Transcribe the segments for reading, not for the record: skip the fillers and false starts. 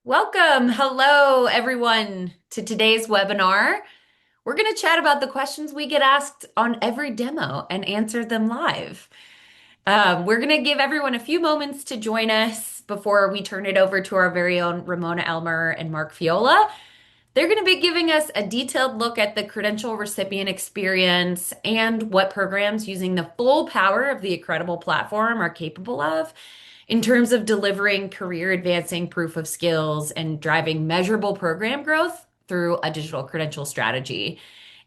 Welcome. Hello, everyone, to today's webinar. We're going to chat about the questions we get asked on every demo and answer them live. We're going to give everyone a few moments to join us before we turn it over to our very own Ramona Elmer and Mark Fiola. They're going to be giving us a detailed look at the credential recipient experience and what programs using the full power of the Accredible platform are capable of in terms of delivering career advancing proof of skills and driving measurable program growth through a digital credential strategy.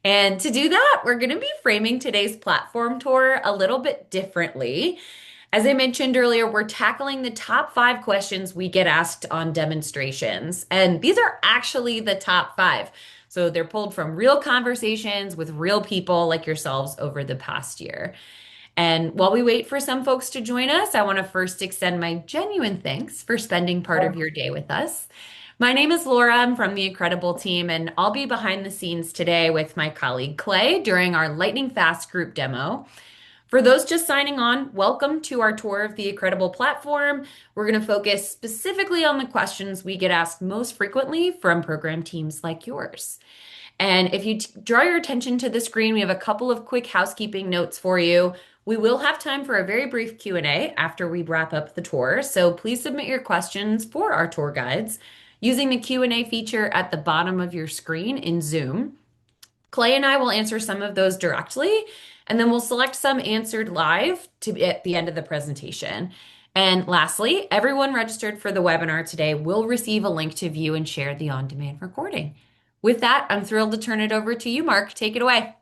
And to do that, we're going to be framing today's platform tour a little bit differently. As I mentioned earlier, we're tackling the top 5 questions we get asked on demonstrations. And these are actually the top 5. So they're pulled from real conversations with real people like yourselves over the past year. And while we wait for some folks to join us, I want to first extend my genuine thanks for spending part of your day with us. My name is Laura. I'm from the Accredible team, and I'll be behind the scenes today with my colleague Clay during our lightning fast group demo. For those just signing on, welcome to our tour of the Accredible platform. We're going to focus specifically on the questions we get asked most frequently from program teams like yours. And if you draw your attention to the screen, we have a couple of quick housekeeping notes for you. We will have time for a very brief Q&A after we wrap up the tour, so please submit your questions for our tour guides using the Q&A feature at the bottom of your screen in Zoom. Clay and I will answer some of those directly, and then we'll select some answered live at the end of the presentation. And lastly, everyone registered for the webinar today will receive a link to view and share the on-demand recording. With that, I'm thrilled to turn it over to you, Mark. Take it away.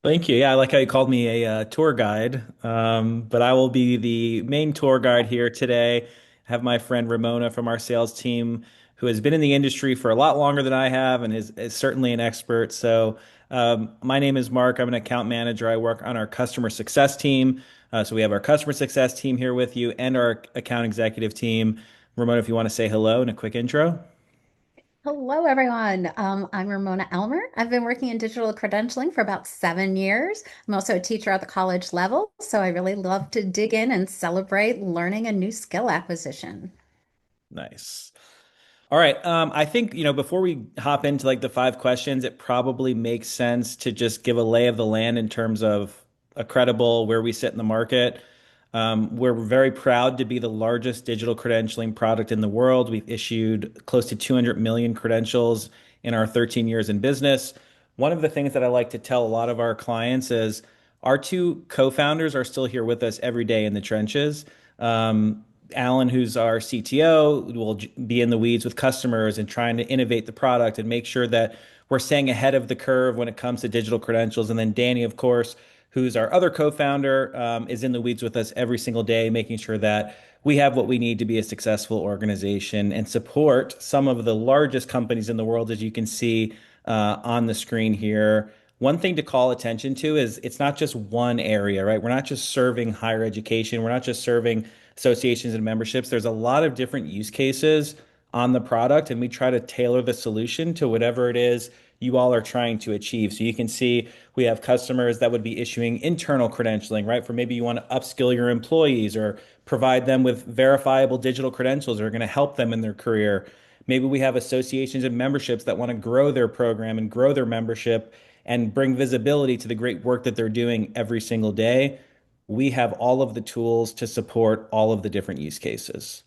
Thank you. Yeah, I like how you called me a tour guide. But I will be the main tour guide here today. I have my friend Ramona from our sales team, who has been in the industry for a lot longer than I have and is certainly an expert. My name is Mark. I'm an account manager. I work on our customer success team. So we have our customer success team here with you and our account executive team. Ramona, if you want to say hello and a quick intro. Hello, everyone. I'm Ramona Elmer. I've been working in digital credentialing for about 7 years. I'm also a teacher at the college level, so I really love to dig in and celebrate learning a new skill acquisition. Nice. All right. I think, before we hop into like the 5 questions, it probably makes sense to just give a lay of the land in terms of Accredible, where we sit in the market. We're very proud to be the largest digital credentialing product in the world. We've issued close to 200 million credentials in our 13 years in business. One of the things that I like to tell a lot of our clients is our two co-founders are still here with us every day in the trenches. Alan, who's our CTO, will be in the weeds with customers and trying to innovate the product and make sure that we're staying ahead of the curve when it comes to digital credentials. And then Danny, of course, who's our other co-founder, is in the weeds with us every single day, making sure that we have what we need to be a successful organization and support some of the largest companies in the world, as you can see on the screen here. One thing to call attention to is it's not just one area, right? We're not just serving higher education. We're not just serving associations and memberships. There's a lot of different use cases on the product, and we try to tailor the solution to whatever it is you all are trying to achieve. So you can see we have customers that would be issuing internal credentialing, right? For maybe you want to upskill your employees or provide them with verifiable digital credentials that are going to help them in their career. Maybe we have associations and memberships that want to grow their program and grow their membership and bring visibility to the great work that they're doing every single day. We have all of the tools to support all of the different use cases.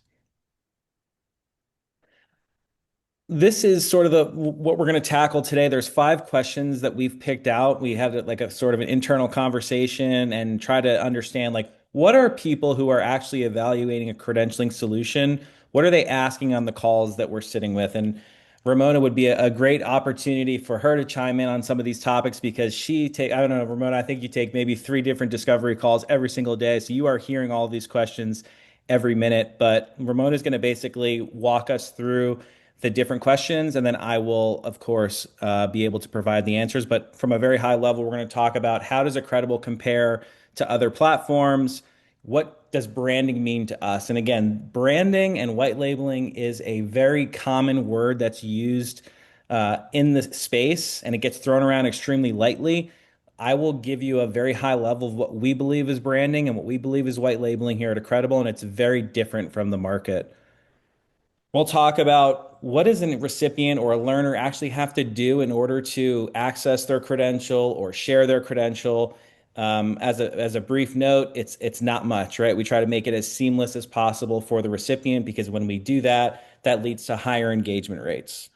This is sort of the what we're going to tackle today. There's 5 questions that we've picked out. We had like a sort of an internal conversation and try to understand like what are people who are actually evaluating a credentialing solution? What are they asking on the calls that we're sitting with? And Ramona would be a great opportunity for her to chime in on some of these topics because I don't know, Ramona, I think you take maybe 3 different discovery calls every single day. So you are hearing all of these questions every minute. But Ramona is going to basically walk us through the different questions, and then I will, of course, be able to provide the answers. But from a very high level, we're going to talk about how does Accredible compare to other platforms? What does branding mean to us? And again, branding and white labeling is a very common word that's used in the space, and it gets thrown around extremely lightly. I will give you a very high level of what we believe is branding and what we believe is white labeling here at Accredible, and it's very different from the market. We'll talk about what does a recipient or a learner actually have to do in order to access their credential or share their credential. As a brief note, it's not much, right? We try to make it as seamless as possible for the recipient because when we do that, that leads to higher engagement rates.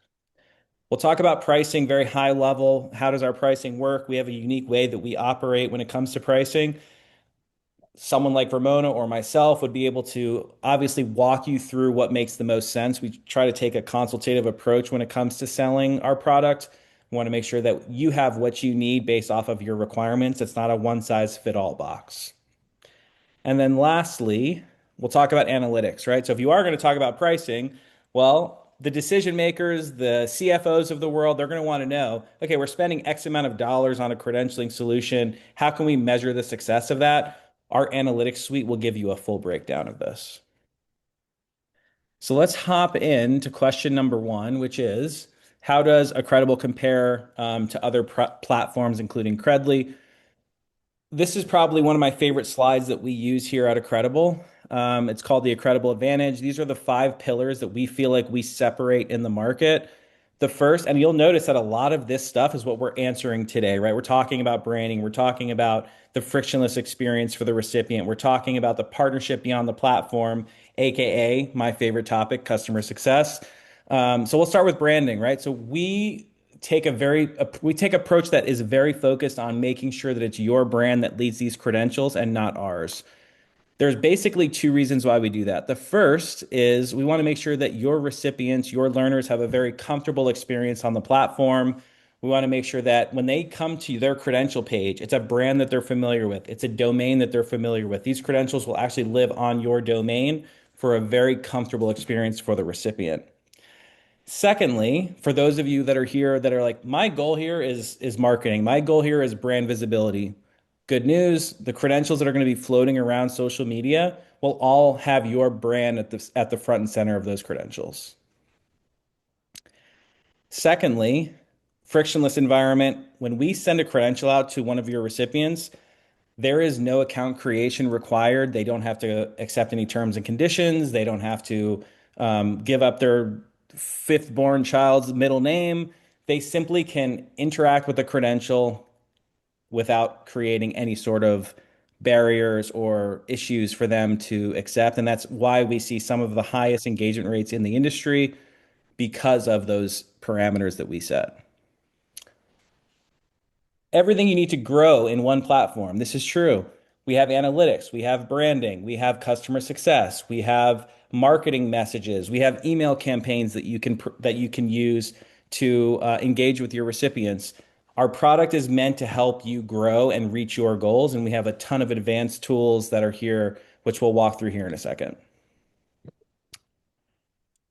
We'll talk about pricing very high level. How does our pricing work? We have a unique way that we operate when it comes to pricing. Someone like Ramona or myself would be able to obviously walk you through what makes the most sense. We try to take a consultative approach when it comes to selling our product. We want to make sure that you have what you need based off of your requirements. It's not a one size fit all box. And then lastly, we'll talk about analytics, right? So if you are going to talk about pricing, well, the decision makers, the CFOs of the world, they're going to want to know, okay, we're spending X amount of dollars on a credentialing solution. How can we measure the success of that? Our analytics suite will give you a full breakdown of this. So let's hop into question number one, which is how does Accredible compare to other platforms, including Credly? This is probably one of my favorite slides that we use here at Accredible. It's called the Accredible Advantage. These are the five pillars that we feel like we separate in the market. The first, and you'll notice that a lot of this stuff is what we're answering today, right? We're talking about branding. We're talking about the frictionless experience for the recipient. We're talking about the partnership beyond the platform, AKA my favorite topic, customer success. So we'll start with branding, right? So we take approach that is very focused on making sure that it's your brand that leads these credentials and not ours. There's basically two reasons why we do that. The first is we want to make sure that your recipients, your learners have a very comfortable experience on the platform. We want to make sure that when they come to their credential page, it's a brand that they're familiar with. It's a domain that they're familiar with. These credentials will actually live on your domain for a very comfortable experience for the recipient. Secondly, for those of you that are here that are like, my goal here is marketing. My goal here is brand visibility. Good news, the credentials that are going to be floating around social media will all have your brand at the front and center of those credentials. Secondly, frictionless environment. When we send a credential out to one of your recipients, there is no account creation required. They don't have to accept any terms and conditions. They don't have to give up their fifth born child's middle name. They simply can interact with the credential without creating any sort of barriers or issues for them to accept. And that's why we see some of the highest engagement rates in the industry because of those parameters that we set. Everything you need to grow in one platform. This is true. We have analytics, we have branding, we have customer success, we have marketing messages, we have email campaigns that you can use to engage with your recipients. Our product is meant to help you grow and reach your goals, and we have a ton of advanced tools that are here, which we'll walk through here in a second.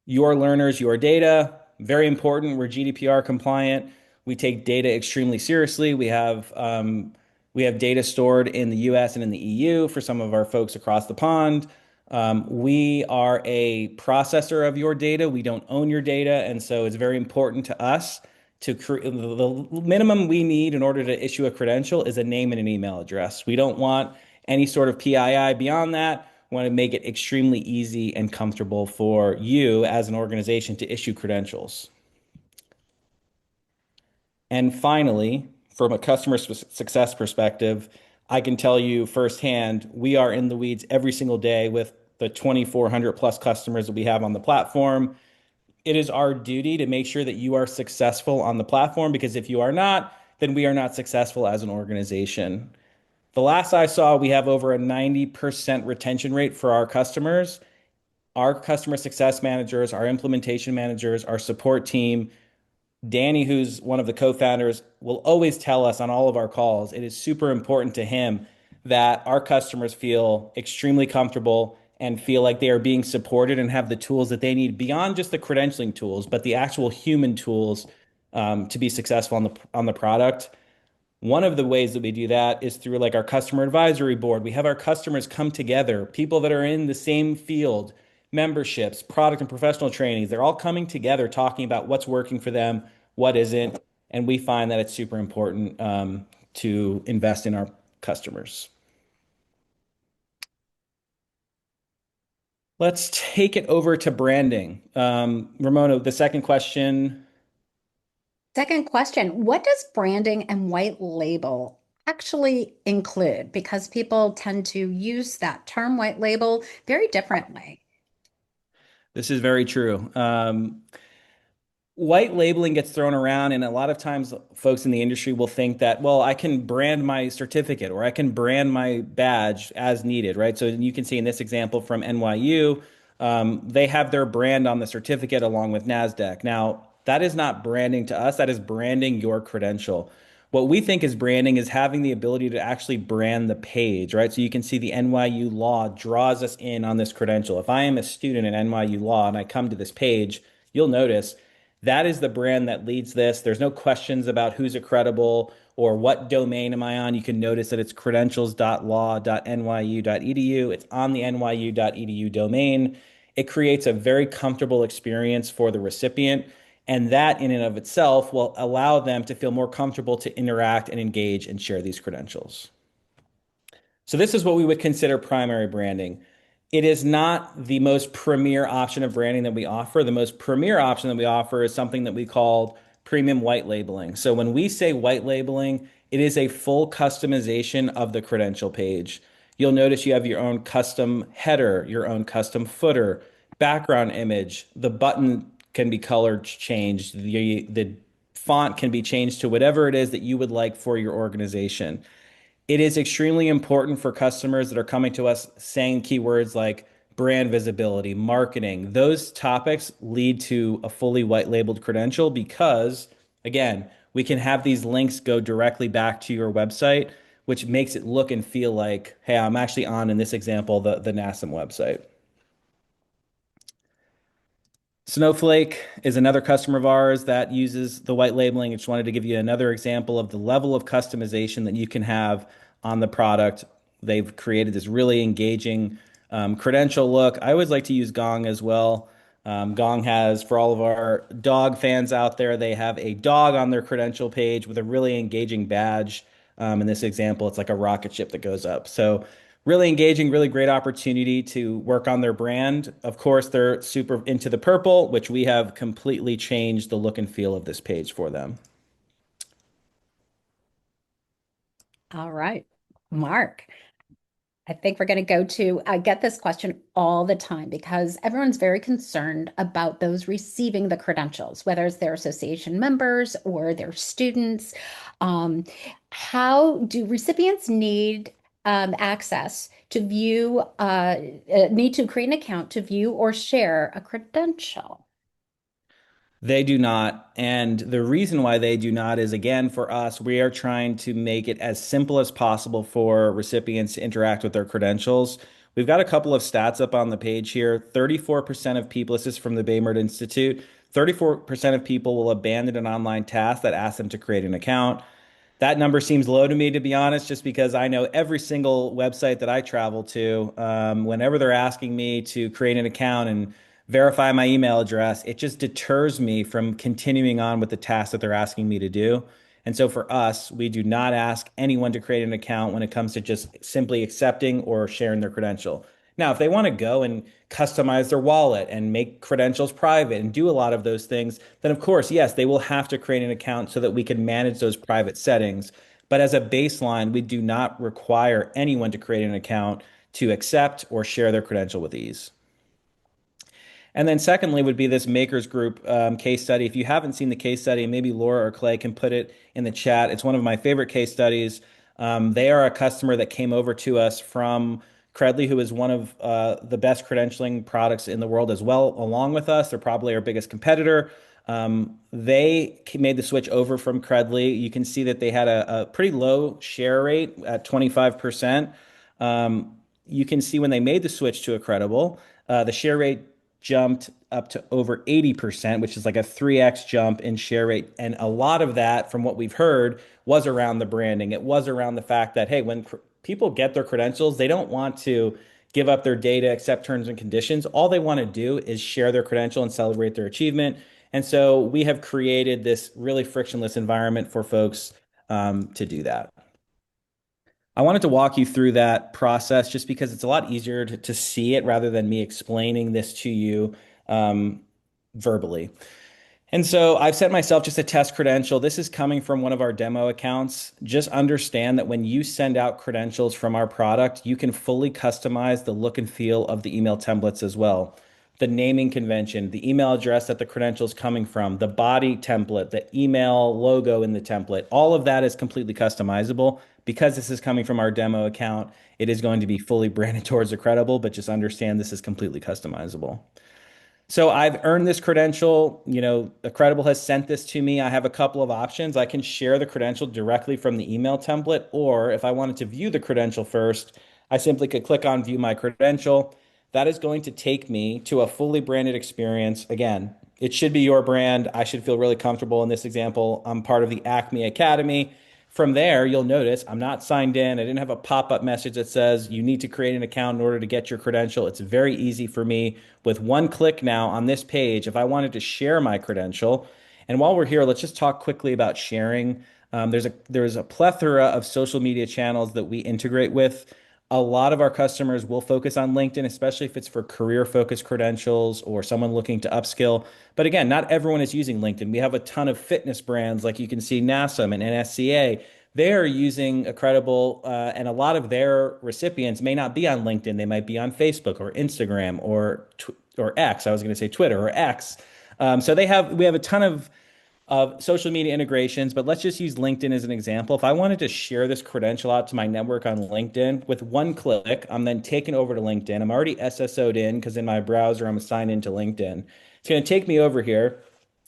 Your learners, your data, very important. We're GDPR compliant. We take data extremely seriously. We have data stored in the US and in the EU for some of our folks across the pond. We are a processor of your data. We don't own your data, and so it's very important to us to create the minimum we need in order to issue a credential is a name and an email address. We don't want any sort of PII beyond that. We want to make it extremely easy and comfortable for you as an organization to issue credentials. And finally, from a customer success perspective, I can tell you firsthand, we are in the weeds every single day with the 2,400 plus customers that we have on the platform. It is our duty to make sure that you are successful on the platform because if you are not, then we are not successful as an organization. The last I saw, we have over a 90% retention rate for our customers. Our customer success managers, our implementation managers, our support team, Danny, who's one of the co-founders, will always tell us on all of our calls, it is super important to him that our customers feel extremely comfortable and feel like they are being supported and have the tools that they need beyond just the credentialing tools, but the actual human tools to be successful on the product. One of the ways that we do that is through like our customer advisory board. We have our customers come together, people that are in the same field, memberships, product and professional trainings. They're all coming together talking about what's working for them, what isn't. And we find that it's super important to invest in our customers. Let's take it over to branding. Ramona, the second question. Second question, what does branding and white label actually include? Because people tend to use that term white label very differently. This is very true. White labeling gets thrown around, and a lot of times folks in the industry will think that, well, I can brand my certificate or I can brand my badge as needed, right? So you can see in this example from NYU, they have their brand on the certificate along with NASDAQ. Now, that is not branding to us, that is branding your credential. What we think is branding is having the ability to actually brand the page, right? So you can see the NYU Law draws us in on this credential. If I am a student in NYU Law and I come to this page, you'll notice that is the brand that leads this. There's no questions about who's Accredible or what domain am I on. You can notice that it's credentials.law.nyu.edu. It's on the nyu.edu domain. It creates a very comfortable experience for the recipient. And that in and of itself will allow them to feel more comfortable to interact and engage and share these credentials. So this is what we would consider primary branding. It is not the most premier option of branding that we offer. The most premier option that we offer is something that we call premium white labeling. So when we say white labeling, it is a full customization of the credential page. You'll notice you have your own custom header, your own custom footer, background image. The button can be color changed. The font can be changed to whatever it is that you would like for your organization. It is extremely important for customers that are coming to us saying keywords like brand visibility, marketing. Those topics lead to a fully white labeled credential because, again, we can have these links go directly back to your website, which makes it look and feel like, hey, I'm actually on, in this example, the NASM website. Snowflake is another customer of ours that uses the white labeling. I just wanted to give you another example of the level of customization that you can have on the product. They've created this really engaging credential look. I always like to use Gong as well. Gong has, for all of our dog fans out there, they have a dog on their credential page with a really engaging badge. In this example, it's like a rocket ship that goes up. So really engaging, really great opportunity to work on their brand. Of course, they're super into the purple, which we have completely changed the look and feel of this page for them. All right, Mark. I think we're going to go to, I get this question all the time because everyone's very concerned about those receiving the credentials, whether it's their association members or their students. Um, how do recipients need access to view, need to create an account to view or share a credential? They do not. And the reason why they do not is, again, for us, we are trying to make it as simple as possible for recipients to interact with their credentials. We've got a couple of stats up on the page here. 34% of people, this is from the Baymert Institute, 34% of people will abandon an online task that asks them to create an account. That number seems low to me, to be honest, just because I know every single website that I travel to, whenever they're asking me to create an account and verify my email address, it just deters me from continuing on with the task that they're asking me to do. And so for us, we do not ask anyone to create an account when it comes to just simply accepting or sharing their credential. Now, if they want to go and customize their wallet and make credentials private and do a lot of those things, then of course, yes, they will have to create an account so that we can manage those private settings. But as a baseline, we do not require anyone to create an account to accept or share their credential with ease. And then secondly would be this Makers Group case study. If you haven't seen the case study, maybe Laura or Clay can put it in the chat. It's one of my favorite case studies. They are a customer that came over to us from Credly, who is one of the best credentialing products in the world as well, along with us. They're probably our biggest competitor. They made the switch over from Credly. You can see that they had a pretty low share rate at 25%. You can see when they made the switch to Accredible, the share rate jumped up to over 80%, which is like a 3x jump in share rate. And a lot of that, from what we've heard, was around the branding. It was around the fact that, hey, when people get their credentials, they don't want to give up their data, accept terms and conditions. All they want to do is share their credential and celebrate their achievement. And so we have created this really frictionless environment for folks to do that. I wanted to walk you through that process just because it's a lot easier to see it rather than me explaining this to you um, verbally. And so I've set myself just a test credential. This is coming from one of our demo accounts. Just understand that when you send out credentials from our product, you can fully customize the look and feel of the email templates as well. The naming convention, the email address that the credential is coming from, the body template, the email logo in the template, all of that is completely customizable. Because this is coming from our demo account, it is going to be fully branded towards Accredible, but just understand this is completely customizable. So I've earned this credential. Accredible has sent this to me. I have a couple of options. I can share the credential directly from the email template, or if I wanted to view the credential first, I simply could click on view my credential. That is going to take me to a fully branded experience. Again, it should be your brand. I should feel really comfortable in this example. I'm part of the Acme Academy. From there, you'll notice I'm not signed in. I didn't have a pop-up message that says you need to create an account in order to get your credential. It's very easy for me with one click now on this page. If I wanted to share my credential, and while we're here, let's just talk quickly about sharing. There's a plethora of social media channels that we integrate with. A lot of our customers will focus on LinkedIn, especially if it's for career focused credentials or someone looking to upskill. But again, not everyone is using LinkedIn. We have a ton of fitness brands, like you can see NASM and NSCA. They're using Accredible, and a lot of their recipients may not be on LinkedIn. They might be on Facebook or Instagram or X. I was going to say Twitter or X. So we have a ton of social media integrations, but let's just use LinkedIn as an example. If I wanted to share this credential out to my network on LinkedIn with one click, I'm then taken over to LinkedIn. I'm already SSO'd in because in my browser, I'm assigned into LinkedIn. It's going to take me over here.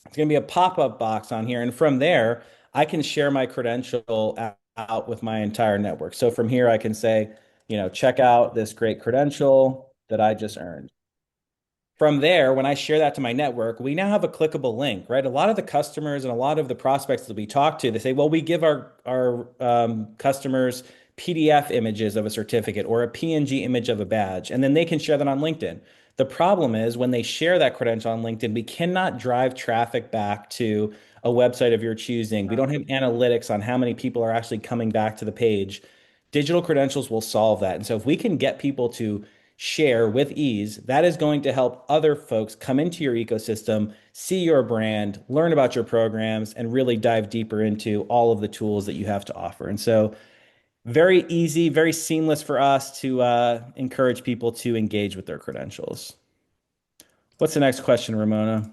It's going to be a pop-up box on here. And from there, I can share my credential out with my entire network. So from here, I can say, check out this great credential that I just earned. From there, when I share that to my network, we now have a clickable link, right? A lot of the customers and a lot of the prospects that we talk to, they say, well, we give our customers PDF images of a certificate or a PNG image of a badge, and then they can share that on LinkedIn. The problem is when they share that credential on LinkedIn, we cannot drive traffic back to a website of your choosing. We don't have analytics on how many people are actually coming back to the page. Digital credentials will solve that. And so if we can get people to share with ease, that is going to help other folks come into your ecosystem, see your brand, learn about your programs, and really dive deeper into all of the tools that you have to offer. And so, very easy, very seamless for us to encourage people to engage with their credentials. What's the next question, Ramona?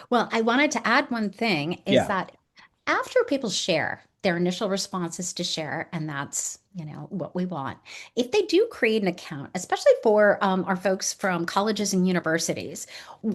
Well, I wanted to add one thing is Yeah. that after people share, their initial response is to share, and that's, what we want. If they do create an account, especially for our folks from colleges and universities,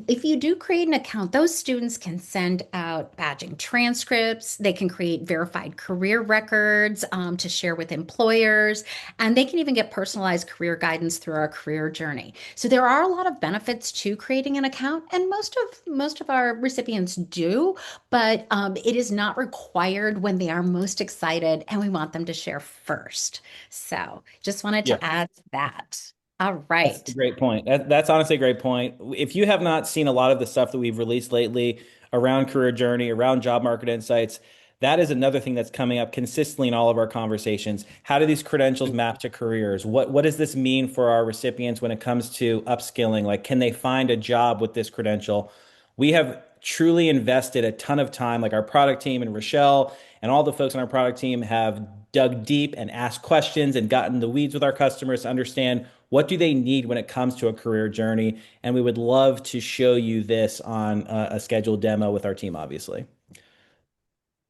if you do create an account, those students can send out badging transcripts, they can create verified career records to share with employers, and they can even get personalized career guidance through our career journey. So there are a lot of benefits to creating an account, and most of our recipients do, but it is not required when they are most excited and we want them to share first. So just wanted Yeah. to add that. All That's a right. great point. That's honestly a great point. If you have not seen a lot of the stuff that we've released lately around career journey, around job market insights, that is another thing that's coming up consistently in all of our conversations. How do these credentials map to careers? What does this mean for our recipients when it comes to upskilling? Like, can they find a job with this credential? We have truly invested a ton of time, like our product team and Rochelle and all the folks on our product team have dug deep and asked questions and gotten the weeds with our customers to understand what do they need when it comes to a career journey. And we would love to show you this on a scheduled demo with our team, obviously.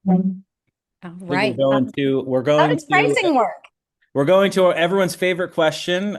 All I think right. we're How going does to pricing work? we're going to everyone's favorite question.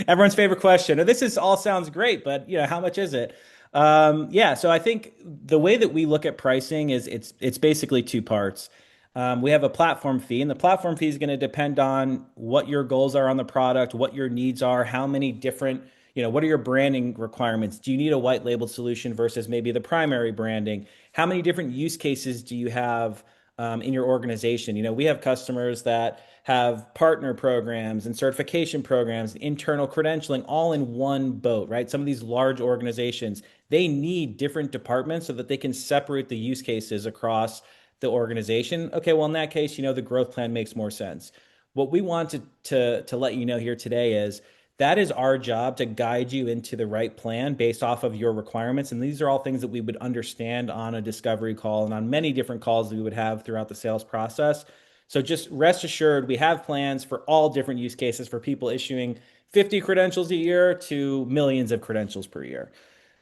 Everyone's favorite question. Now, this is all sounds great, but how much is it? Yeah, so I think the way that we look at pricing is it's basically two parts. We have a platform fee, and the platform fee is going to depend on what your goals are on the product, what your needs are, how many different, what are your branding requirements? Do you need a white labeled solution versus maybe the primary branding? How many different use cases do you have? In your organization. We have customers that have partner programs and certification programs, internal credentialing, all in one boat, right? Some of these large organizations, they need different departments so that they can separate the use cases across the organization. Okay, well, in that case, the growth plan makes more sense. What we want to let you know here today is that is our job to guide you into the right plan based off of your requirements. And these are all things that we would understand on a discovery call and on many different calls that we would have throughout the sales process. So just rest assured, we have plans for all different use cases for people issuing 50 credentials a year to millions of credentials per year.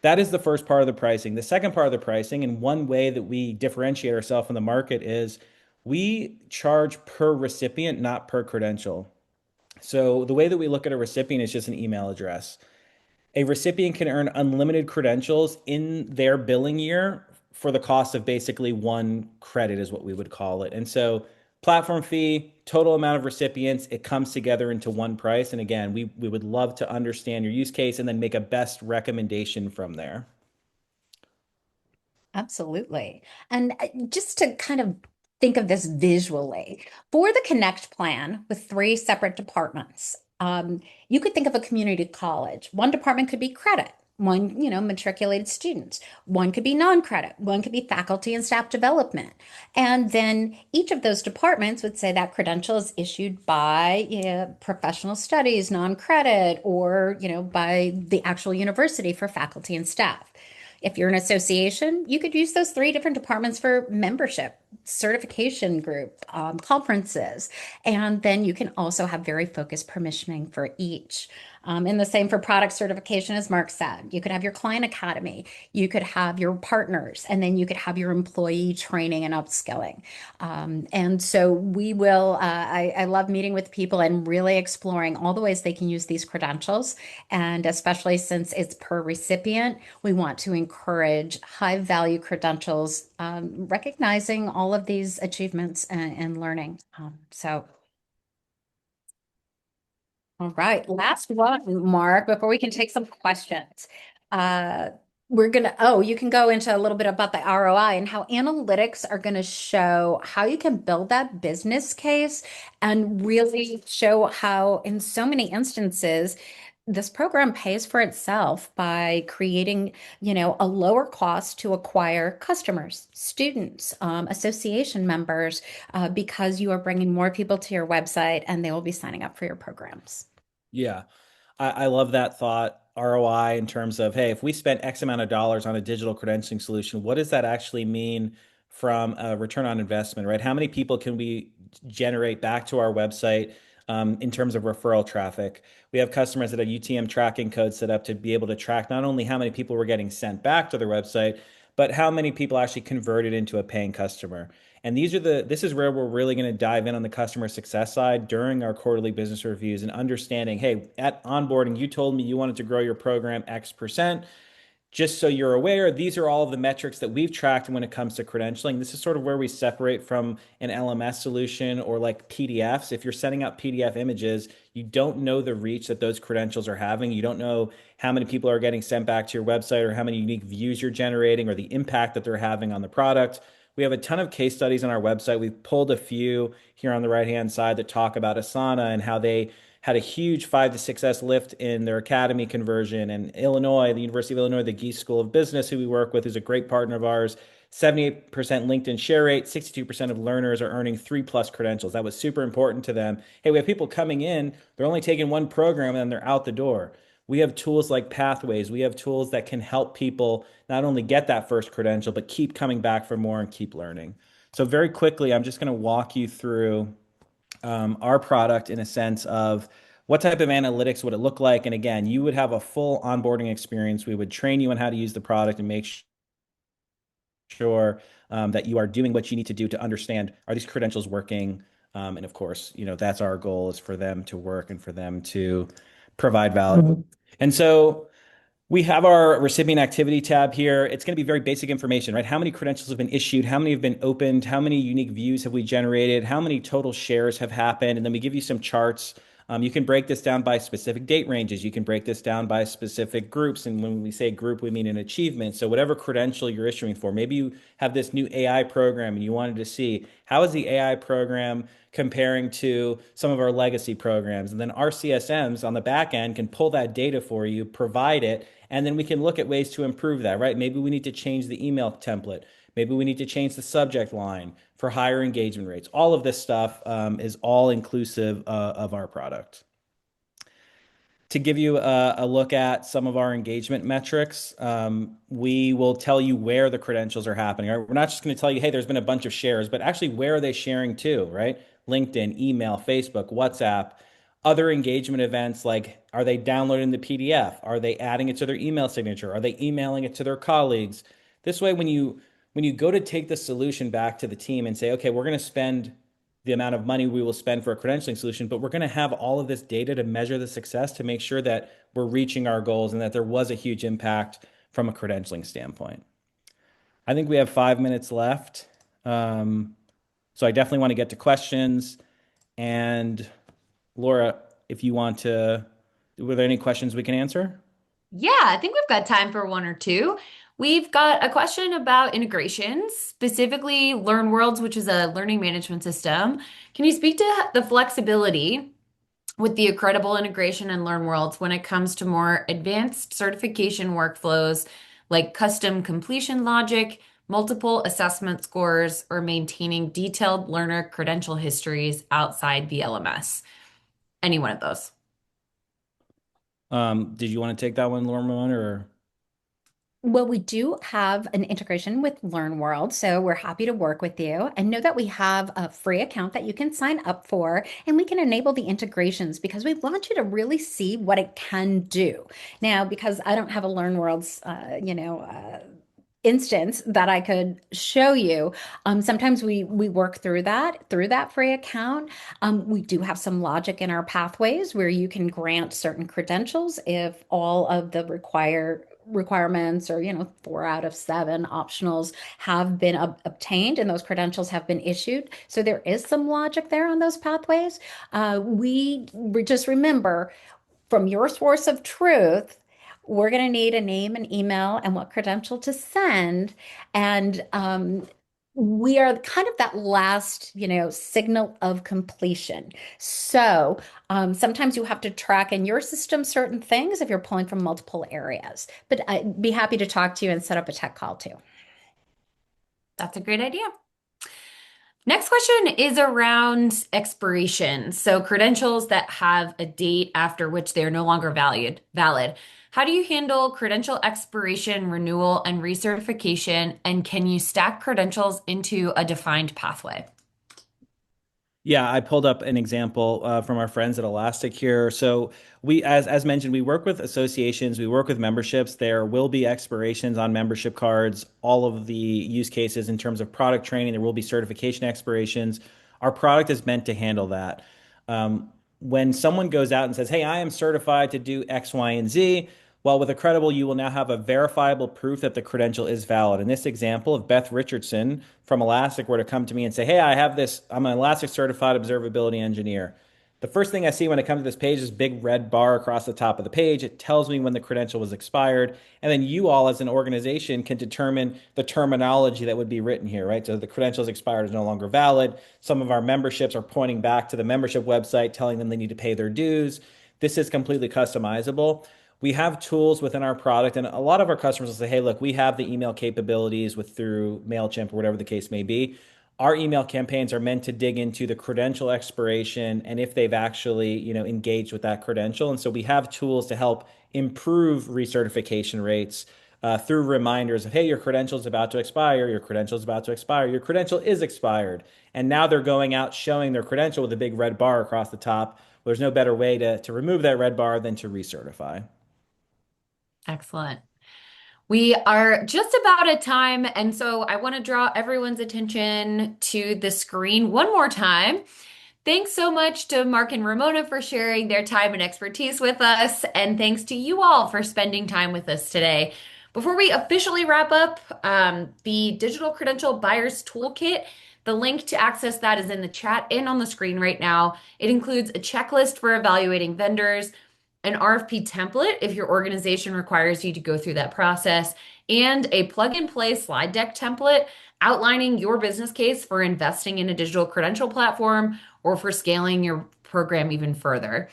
That is the first part of the pricing. The second part of the pricing, and one way that we differentiate ourselves in the market, is we charge per recipient, not per credential. So the way that we look at a recipient is just an email address. A recipient can earn unlimited credentials in their billing year for the cost of basically one credit, is what we would call it. And so, platform fee, total amount of recipients, it comes together into one price. And again, we would love to understand your use case and then make a best recommendation from there. Absolutely. And just to kind of think of this visually, for the Connect plan with three separate departments, you could think of a community college. One department could be credit, one, matriculated students. One could be non-credit, one could be faculty and staff development. And then each of those departments would say that credential is issued by professional studies, non-credit, or, by the actual university for faculty and staff. If you're an association, you could use those three different departments for membership, certification group, conferences, and then you can also have very focused permissioning for each. And the same for product certification, as Mark said. You could have your client academy, you could have your partners, and then you could have your employee training and upskilling. And so we will, I love meeting with people and really exploring all the ways they can use these credentials. And especially since it's per recipient, we want to encourage high value credentials, recognizing all of these achievements and learning. All right, last one, Mark, before we can take some questions. Uh, you can go into a little bit about the ROI and how analytics are going to show how you can build that business case and really show how, in so many instances, this program pays for itself by creating, a lower cost to acquire customers, students, association members, because you are bringing more people to your website and they will be signing up for your programs. Yeah. I love that thought. ROI in terms of, hey, if we spent X amount of dollars on a digital credentialing solution, what does that actually mean from a return on investment, right? How many people can we generate back to our website in terms of referral traffic? We have customers that have UTM tracking codes set up to be able to track not only how many people were getting sent back to their website, but how many people actually converted into a paying customer. And this is where we're really going to dive in on the customer success side during our quarterly business reviews and understanding, hey, at onboarding, you told me you wanted to grow your program X%. Just so you're aware, these are all of the metrics that we've tracked when it comes to credentialing. This is sort of where we separate from an LMS solution or like PDFs. If you're sending out PDF images, you don't know the reach that those credentials are having. You don't know how many people are getting sent back to your website or how many unique views you're generating or the impact that they're having on the product. We have a ton of case studies on our website. We've pulled a few here on the right-hand side that talk about Asana and how they had a huge 5 to 6x lift in their academy conversion. And Illinois, the University of Illinois, the Gies School of Business, who we work with, is a great partner of ours. 78% LinkedIn share rate, 62% of learners are earning 3+ credentials. That was super important to them. Hey, we have people coming in, they're only taking one program and then they're out the door. We have tools like Pathways. We have tools that can help people not only get that first credential, but keep coming back for more and keep learning. So, very quickly, I'm just going to walk you through our product in a sense of what type of analytics would it look like. And again, you would have a full onboarding experience. We would train you on how to use the product and make sure that you are doing what you need to do to understand, are these credentials working? And of course, that's our goal, is for them to work and for them to provide value. And so we have our recipient activity tab here. It's going to be very basic information, right? How many credentials have been issued? How many have been opened? How many unique views have we generated? How many total shares have happened? And then we give you some charts. You can break this down by specific date ranges. You can break this down by specific groups. And when we say group, we mean an achievement. So whatever credential you're issuing for, maybe you have this new AI program and you wanted to see how is the AI program comparing to some of our legacy programs. And then our CSMs on the back end can pull that data for you, provide it, and then we can look at ways to improve that, right? Maybe we need to change the email template. Maybe we need to change the subject line for higher engagement rates. All of this stuff is all inclusive of our product. To give you a look at some of our engagement metrics, we will tell you where the credentials are happening. Right? We're not just going to tell you, hey, there's been a bunch of shares, but actually where are they sharing to, right? LinkedIn, email, Facebook, WhatsApp, other engagement events like are they downloading the PDF? Are they adding it to their email signature? Are they emailing it to their colleagues? This way, when you go to take the solution back to the team and say, okay, we're going to spend the amount of money we will spend for a credentialing solution, but we're going to have all of this data to measure the success to make sure that we're reaching our goals and that there was a huge impact from a credentialing standpoint. I think we have 5 minutes left. So I definitely want to get to questions. And Laura, if you want to, were there any questions we can answer? Yeah, I think we've got time for one or two. We've got a question about integrations, specifically LearnWorlds, which is a learning management system. Can you speak to the flexibility with the Accredible integration and LearnWorlds when it comes to more advanced certification workflows like custom completion logic, multiple assessment scores, or maintaining detailed learner credential histories outside the LMS? Any one of those. Did you want to take that one, Laura, or? Well, we do have an integration with LearnWorld, so we're happy to work with you. And know that we have a free account that you can sign up for, and we can enable the integrations because we want you to really see what it can do. Now, because I don't have a LearnWorld's, instance that I could show you. Sometimes we work through that free account. We do have some logic in our pathways where you can grant certain credentials if all of the requirements or 4 out of 7 optionals have been obtained and those credentials have been issued. So there is some logic there on those pathways. We just remember from your source of truth, we're going to need a name and email and what credential to send. And we are kind of that last, signal of completion. So sometimes you have to track in your system certain things if you're pulling from multiple areas. But I'd be happy to talk to you and set up a tech call too. That's a great idea. Next question is around expiration. So credentials that have a date after which they are no longer valid. How do you handle credential expiration, renewal, and recertification? And can you stack credentials into a defined pathway? Yeah, I pulled up an example from our friends at Elastic here. So we, as mentioned, we work with associations, we work with memberships. There will be expirations on membership cards, all of the use cases in terms of product training. There will be certification expirations. Our product is meant to handle that. When someone goes out and says, "Hey, I am certified to do X, Y, and Z," well, with Accredible, you will now have a verifiable proof that the credential is valid. In this example, if Beth Richardson from Elastic were to come to me and say, "Hey, I have this, I'm an Elastic certified observability engineer." The first thing I see when I come to this page is big red bar across the top of the page. It tells me when the credential was expired. And then you all as an organization can determine the terminology that would be written here, right? So the credential is expired is no longer valid. Some of our memberships are pointing back to the membership website, telling them they need to pay their dues. This is completely customizable. We have tools within our product, and a lot of our customers will say, "Hey, look, we have the email capabilities with through Mailchimp or whatever the case may be." Our email campaigns are meant to dig into the credential expiration and if they've actually, engaged with that credential. And so we have tools to help improve recertification rates through reminders of, "Hey, your credential is about to expire. Your credential is about to expire. Your credential is expired." And now they're going out showing their credential with a big red bar across the top. Well, there's no better way to remove that red bar than to recertify. Excellent. We are just about at time, and so I want to draw everyone's attention to the screen one more time. Thanks so much to Mark and Ramona for sharing their time and expertise with us, and thanks to you all for spending time with us today. Before we officially wrap up, the Digital Credential Buyer's Toolkit, the link to access that is in the chat and on the screen right now. It includes a checklist for evaluating vendors, an RFP template if your organization requires you to go through that process, and a plug and play slide deck template outlining your business case for investing in a digital credential platform or for scaling your program even further.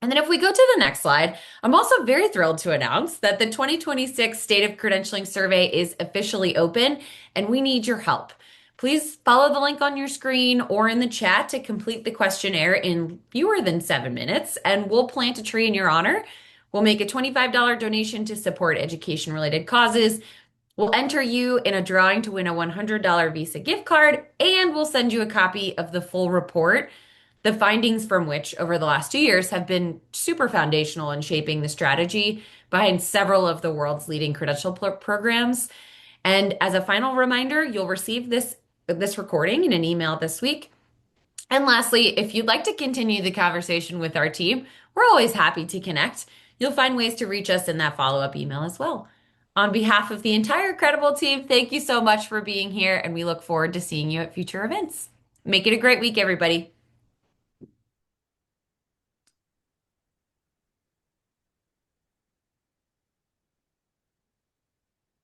And then if we go to the next slide, I'm also very thrilled to announce that the 2026 State of Credentialing Survey is officially open and we need your help. Please follow the link on your screen or in the chat to complete the questionnaire in fewer than 7 minutes, and we'll plant a tree in your honor. We'll make a $25 donation to support education related causes. We'll enter you in a drawing to win a $100 Visa gift card, and we'll send you a copy of the full report, the findings from which over the last 2 years have been super foundational in shaping the strategy behind several of the world's leading credential programs. And as a final reminder, you'll receive this recording in an email this week. And lastly, if you'd like to continue the conversation with our team, we're always happy to connect. You'll find ways to reach us in that follow-up email as well. On behalf of the entire Credible team, thank you so much for being here, and we look forward to seeing you at future events. Make it a great week, everybody.